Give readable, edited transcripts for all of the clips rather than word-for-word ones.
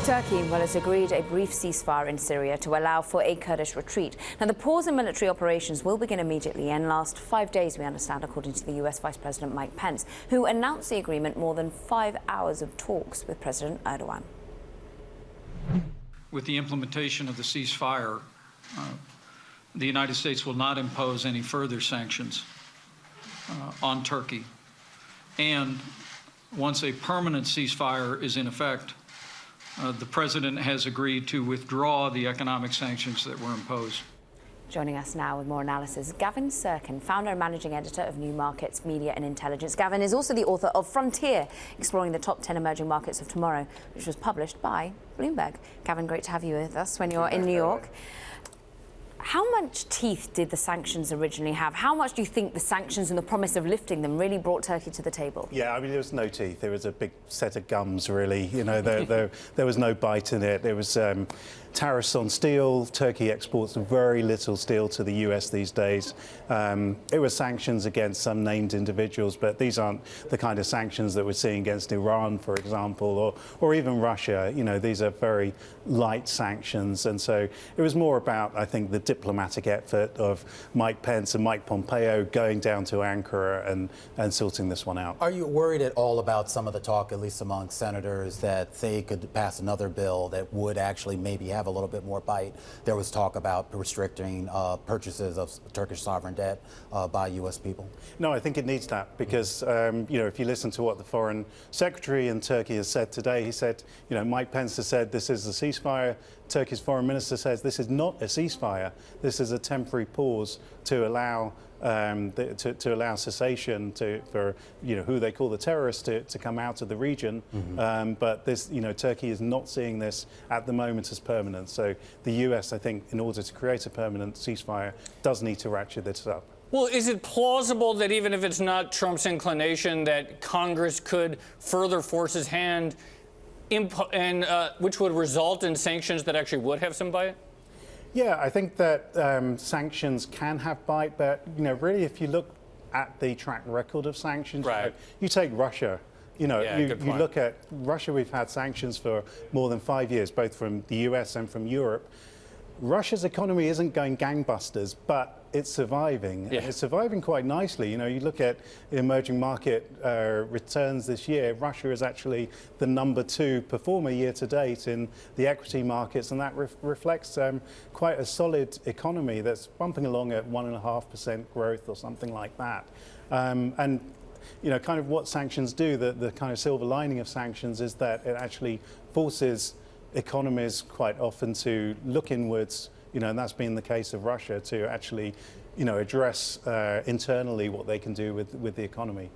Turkey, well, has agreed a brief ceasefire in Syria to allow for a Kurdish retreat. Now, the pause in military operations will begin immediately and last 5 days, we understand, according to the US Vice President Mike Pence, who announced the agreement more than 5 hours of talks with President Erdogan. With the implementation of the ceasefire, the United States will not impose any further sanctions on Turkey. And once a permanent ceasefire is in effect, the President has agreed to withdraw the economic sanctions that were imposed. Joining us now with more analysis, Gavin Sirkin, founder and managing editor of New Markets, Media and Intelligence. Gavin is also the author of Frontier, Exploring the Top 10 Emerging Markets of Tomorrow, which was published by Bloomberg. Gavin, great to have you with us when you're in New York. How much teeth did the sanctions originally have? How much do you think the sanctions and the promise of lifting them really brought Turkey to the table? Yeah, I mean, there was no teeth. There was a big set of gums, really. You know, there was no bite in it. There was tariffs on steel. Turkey exports very little steel to the US these days. It was sanctions against some named individuals, but these aren't the kind of sanctions that we're seeing against Iran, for example, or even Russia. You know, these are very light sanctions. And so it was more about, I think, the diplomatic effort of Mike Pence and Mike Pompeo going down to Ankara and sorting this one out. Are you worried at all about some of the talk, at least among senators, that they could pass another bill that would actually maybe have a little bit more bite? There was talk about restricting purchases of Turkish sovereign debt by U.S. people. No, I think it needs that because, you know, if you listen to what the foreign secretary in Turkey has said today, he said, you know, Mike Pence has said this is a ceasefire. Turkey's foreign minister says this is not a ceasefire. This is a temporary pause to allow to allow cessation for you know who they call the terrorists to come out of the region. But this, you know, Turkey is not seeing this at the moment as permanent. So the US, I think, in order to create a permanent ceasefire, does need to ratchet this up. Well, is it plausible that even if it's not Trump's inclination, that Congress could further force his hand, which would result in sanctions that actually would have some bite? Yeah, I think that sanctions can have bite, but you know, really, if you look at the track record of sanctions, right. You take Russia. You know, Yeah, you look at Russia. We've had sanctions for more than 5 years, both from the US and from Europe. Russia's economy isn't going gangbusters, but it's surviving. Yeah. It's surviving quite nicely. You know, you look at emerging market returns this year, Russia is actually the #2 performer year to date in the equity markets, and that reflects quite a solid economy that's bumping along at 1.5% growth or something like that. And you know, kind of what sanctions do, the kind of silver lining of sanctions is that it actually forces economies quite often to look inwards, you know, and that's been the case of Russia, to actually, you know, address internally what they can do with the economy.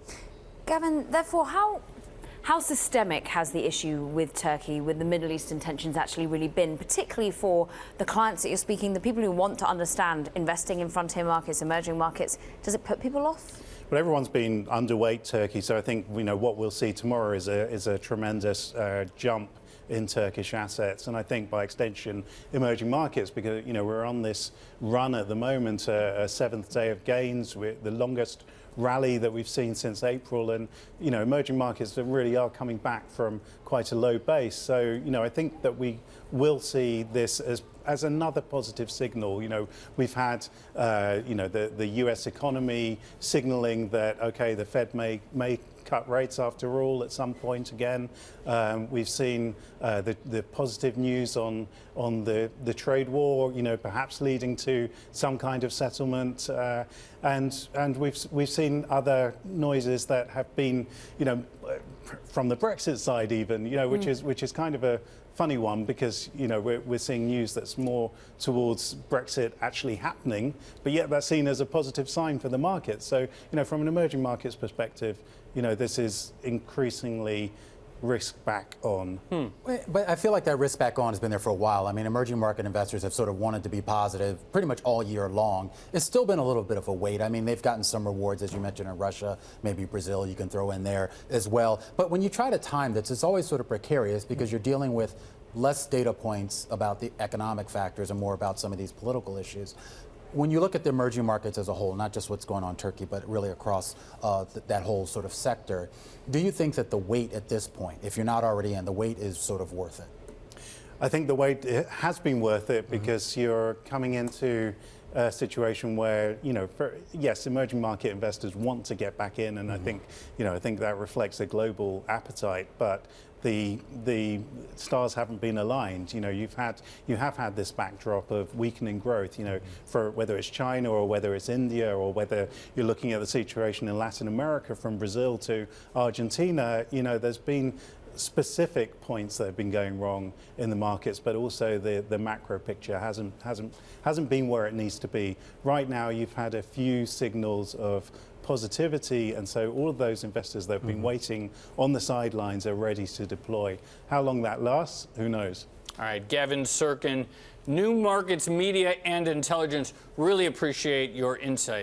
Gavin, therefore, how systemic has the issue with Turkey, with the Middle Eastern tensions actually really been, particularly for the clients that you're speaking, the people who want to understand investing in frontier markets, emerging markets? Does it put people off? Well, everyone's been underweight Turkey, so I think, you know, what we'll see tomorrow is a tremendous jump in Turkish assets, and I think by extension emerging markets, because you know we're on this run at the moment, a seventh day of gains, with the longest rally that we've seen since April, and you know emerging markets that really are coming back from quite a low base. So you know I think that we will see this as another positive signal. You know, we've had you know the US economy signaling that okay, the Fed may cut rates after all at some point again. We've seen the positive news on the trade war, you know, perhaps leading to some kind of settlement, and we've seen other noises that have been, you know, from the Brexit side even, you know, which is kind of a funny one, because you know we're seeing news that's more towards Brexit actually happening, but yet that's seen as a positive sign for the market. So you know, from an emerging markets perspective, you know, this is increasingly risk back on. But I feel like that risk back on has been there for a while. I mean, emerging market investors have sort of wanted to be positive pretty much all year long. It's still been a little bit of a wait. I mean, they've gotten some rewards, as you mentioned, in Russia, maybe Brazil you can throw in there as well. But when you try to time this, it's always sort of precarious because you're dealing with less data points about the economic factors and more about some of these political issues. When you look at the emerging markets as a whole, not just what's going on in Turkey, but really across that whole sort of sector, do you think that the wait at this point, if you're not already in, the wait is sort of worth it? I think the wait has been worth it because you're coming into a situation where, yes, emerging market investors want to get back in, and I think that reflects a global appetite, but the stars haven't been aligned. You have had this backdrop of weakening growth, for whether it's China or whether it's India or whether you're looking at the situation in Latin America from Brazil to Argentina, there's been specific points that have been going wrong in the markets, but also the macro picture hasn't been where it needs to be. Right now, you've had a few signals of positivity, and so all of those investors that have been waiting on the sidelines are ready to deploy. How long that lasts, who knows? All right, Gavin Sirkin, New Markets Media and Intelligence. Really appreciate your insight.